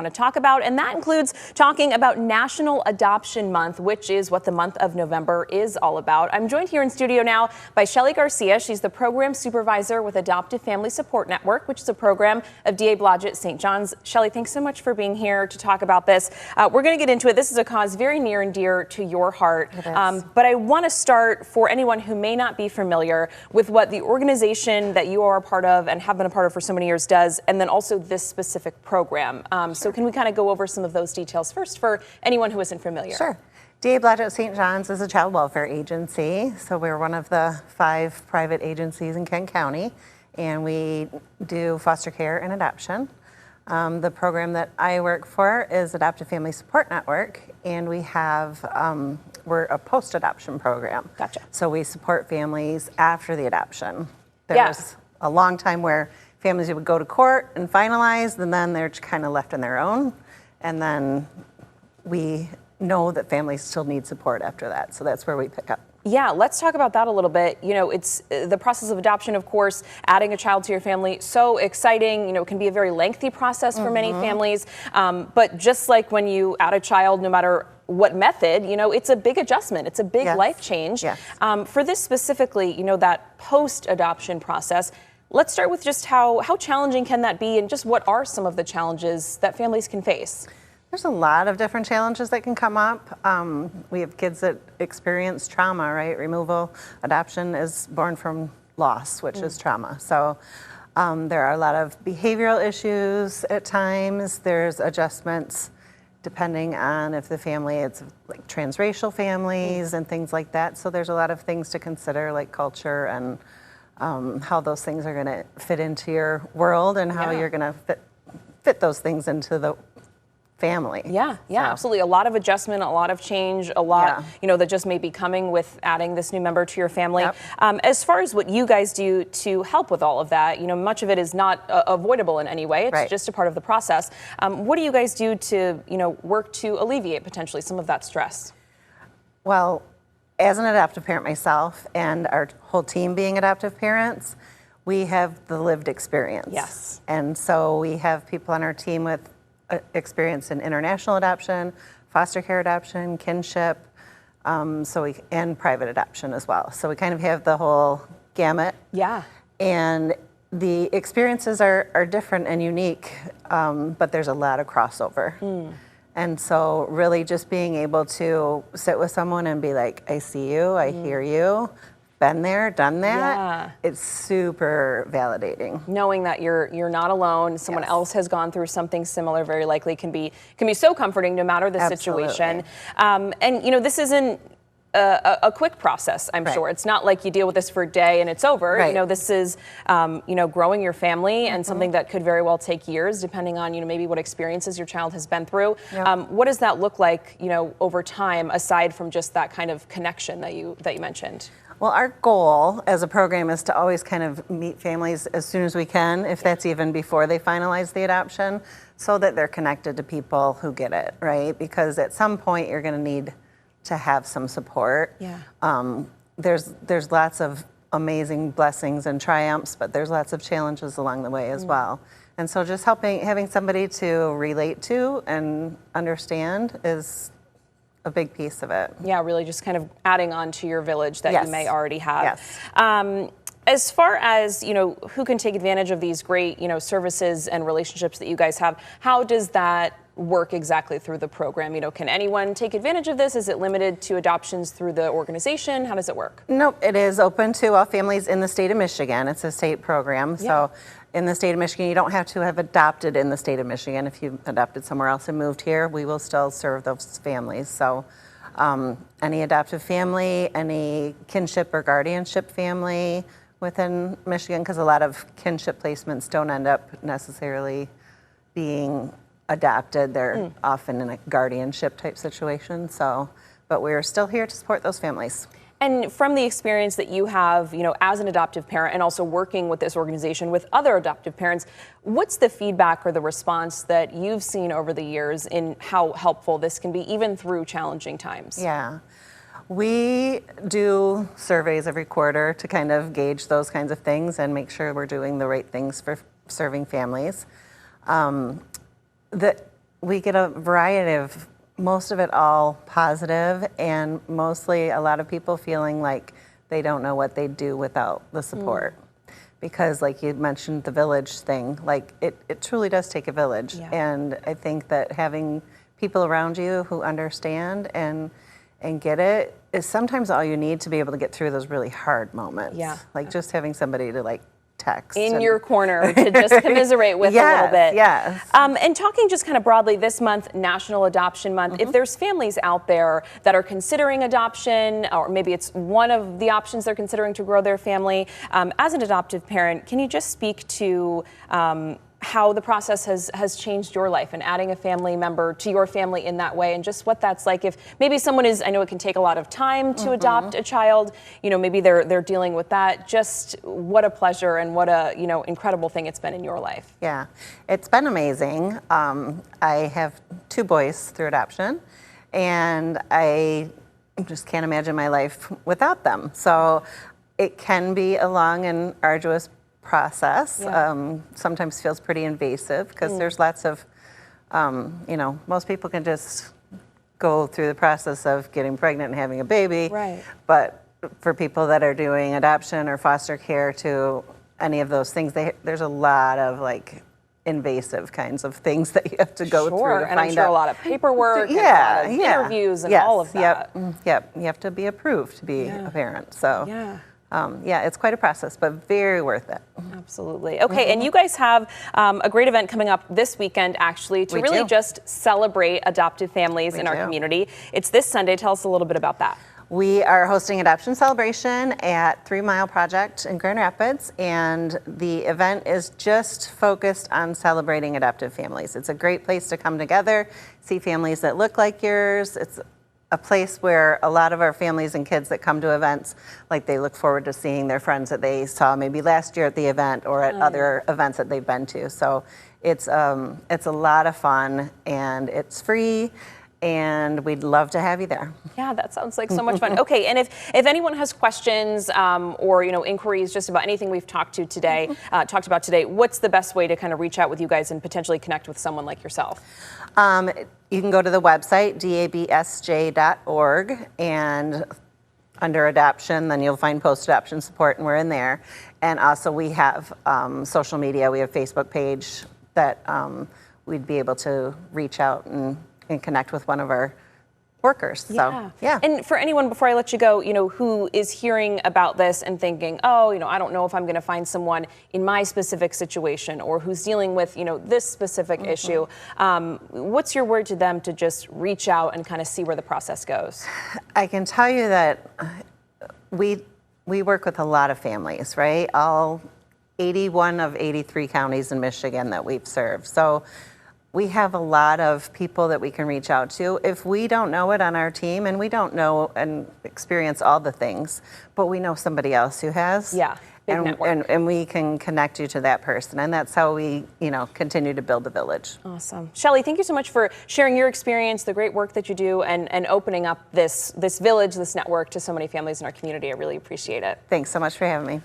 want to talk about, and that includes talking about National Adoption Month, which is what the month of November is all about. I'm joined here in studio now by Shelley Garcia. She's the program supervisor with Adoptive Family Support Network, which is a program of DA Blodgett-St. John's. Shelley, thanks so much for being here to talk about this. We're going to get into it. This is a cause very near and dear to your heart. But I want to start, for anyone who may not be familiar with what the organization that you are a part of and have been a part of for so many years does, and then also this specific program. So can we kind of go over some of those details first for anyone who isn't familiar? Sure. DA Blodgett-St. John's is a child welfare agency, so we're one of the 5 private agencies in Kent County, and we do foster care and adoption. The program that I work for is Adoptive Family Support Network, and we have, we're a post-adoption program. Gotcha. So we support families after the adoption. There was a long time where families would go to court and finalize, and then they're kind of left on their own. And then we know that families still need support after that. So that's where we pick up. Yeah, let's talk about that a little bit. You know, it's the process of adoption, of course, adding a child to your family, so exciting. You know, it can be a very lengthy process for many families. But just like when you add a child, no matter what method, you know, it's a big adjustment. It's a big life change. For this specifically, you know, that post-adoption process, let's start with just how challenging can that be, and just what are some of the challenges that families can face? There's a lot of different challenges that can come up. We have kids that experience trauma, right? Removal, adoption is born from loss, which is trauma. So there are a lot of behavioral issues at times. There's adjustments depending on if the family, it's like transracial families and things like that. So there's a lot of things to consider, like culture and how those things are going to fit into your world, and how you're going to fit those things into the family. Absolutely. A lot of adjustment, a lot of change, a lot, you know, that just may be coming with adding this new member to your family. As far as what you guys do to help with all of that, you know, much of it is not avoidable in any way. It's just a part of the process. What do you guys do to, you know, work to alleviate potentially some of that stress? Well, as an adoptive parent myself, and our whole team being adoptive parents, we have the lived experience. And so we have people on our team with experience in international adoption, foster care adoption, kinship, and private adoption as well. So we kind of have the whole gamut. And the experiences are different and unique, but there's a lot of crossover. And so really just being able to sit with someone and be like, I see you, I hear you, been there, done that. It's super validating. Knowing that you're not alone, someone else has gone through something similar, very likely can be so comforting no matter the situation. And you know, this isn't a quick process, I'm sure. It's not like you deal with this for a day and it's over. You know, this is you know, growing your family, and something that could very well take years, depending on, you know, maybe what experiences your child has been through. What does that look like, you know, over time, aside from just that kind of connection that you mentioned? Well, our goal as a program is to always kind of meet families as soon as we can, if that's even before they finalize the adoption, so that they're connected to people who get it, right? Because at some point you're going to need to have some support. There's lots of amazing blessings and triumphs, but there's lots of challenges along the way as well. And so just having somebody to relate to and understand is a big piece of it. Really just kind of adding on to your village that you may already have. As far as, you know, who can take advantage of these great, you know, services and relationships that you guys have, how does that work exactly through the program? You know, can anyone take advantage of this? Is it limited to adoptions through the organization? How does it work? Nope, it is open to all families in the state of Michigan. It's a state program. So in the state of Michigan, you don't have to have adopted in the state of Michigan. If you adopted somewhere else and moved here, we will still serve those families. So any adoptive family, any kinship or guardianship family within Michigan, because a lot of kinship placements don't end up necessarily being adopted. They're often in a guardianship type situation. So, but we're still here to support those families. And from the experience that you have, you know, as an adoptive parent and also working with this organization with other adoptive parents, what's the feedback or the response that you've seen over the years in how helpful this can be, even through challenging times? We do surveys every quarter to kind of gauge those kinds of things and make sure we're doing the right things for serving families. The we get a variety of, most of it all positive, and mostly a lot of people feeling like they don't know what they'd do without the support. Because like you mentioned, the village thing, like it truly does take a village. Yeah. And I think that having people around you who understand and get it is sometimes all you need to be able to get through those really hard moments. Yeah. Like just having somebody to like text. In your corner to just commiserate with a little bit. Yes. And talking just kind of broadly this month, National Adoption Month, if there's families out there that are considering adoption, or maybe it's one of the options they're considering to grow their family, as an adoptive parent, can you just speak to how the process has changed your life and adding a family member to your family in that way, and just what that's like if maybe someone is, I know it can take a lot of time to adopt a child, you know, maybe they're dealing with that. Just what a pleasure and what a, you know, incredible thing it's been in your life. Yeah, it's been amazing. I have 2 boys through adoption, and I just can't imagine my life without them. So it can be a long and arduous process. Yeah. Sometimes feels pretty invasive because there's lots of, you know, most people can just go through the process of getting pregnant and having a baby. Right. But for people that are doing adoption or foster care to any of those things, there's a lot of like invasive kinds of things that you have to go through to and find I'm sure out. a lot of paperwork, and a lot of interviews, and all of that. Yep. You have to be approved to be a parent. So. Yeah, it's quite a process, but very worth it. Absolutely. Okay, and you guys have a great event coming up this weekend, actually, to really just celebrate adoptive families in our community. It's this Sunday. Tell us a little bit about that. We are hosting Adoption Celebration at 3 Mile Project in Grand Rapids, and the event is just focused on celebrating adoptive families. It's a great place to come together, see families that look like yours. It's a place where a lot of our families and kids that come to events, like they look forward to seeing their friends that they saw maybe last year at the event or at other events that they've been to. So it's a lot of fun, and it's free, and we'd love to have you there. Yeah, that sounds like so much fun. Okay, and if anyone has questions or, you know, inquiries just about anything we've talked about today, what's the best way to kind of reach out with you guys and potentially connect with someone like yourself? You can go to the website, dabsj.org, and under adoption, then you'll find post-adoption support, and we're in there. And also we have social media. We have a Facebook page that we'd be able to reach out and connect with one of our workers. So, yeah. And for anyone, before I let you go, you know, who is hearing about this and thinking, oh, you know, I don't know if I'm going to find someone in my specific situation, or who's dealing with, you know, this specific issue, what's your word to them to just reach out and kind of see where the process goes? I can tell you that we work with a lot of families, right? All 81 of 83 counties in Michigan that we've served. So we have a lot of people that we can reach out to. If we don't know it on our team, and we don't know and experience all the things, but we know somebody else who has. Yeah, big network. And we can connect you to that person. And that's how we, you know, continue to build the village. Awesome. Shelley, thank you so much for sharing your experience, the great work that you do, and opening up this village, this network to so many families in our community. I really appreciate it. Thanks so much for having me.